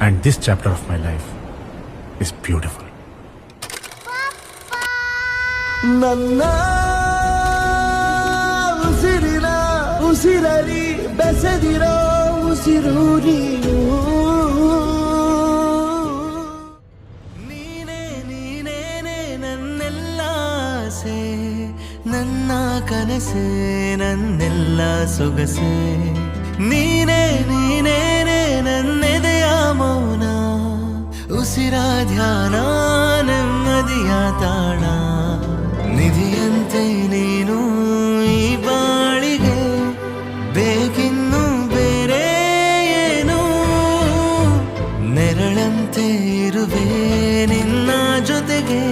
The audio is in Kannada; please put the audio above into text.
And this chapter of my life is beautiful. ನನ್ನ ಉಸಿರಿನ ಉಸಿರಲಿ ಬೆಸೆದಿರೋ ಉಸಿರು ನೀನು. ನೀನೇ ನೀನೇನೆ ನನ್ನೆಲ್ಲ ಆಸೆ, ನನ್ನ ಕನಸೆ, ನನ್ನೆಲ್ಲ ಸೊಗಸೆ. ನೀನೇ ನೀನೇನೆ ನನ್ನೆದೆಯ ಮೌನ, ಉಸಿರ ಧ್ಯಾನ, ನೆಮ್ಮದಿಯ ತಾಣ. ನಿಧಿಯಂತೆ ನೀನು ಈ ಬಾಳಿಗೆ, ಬೇಕಿನ್ನು ಬೇರೆ ಏನು. ನೆರಳಂತೆ ಇರುವೆ ನಿನ್ನ ಜೊತೆಗೆ.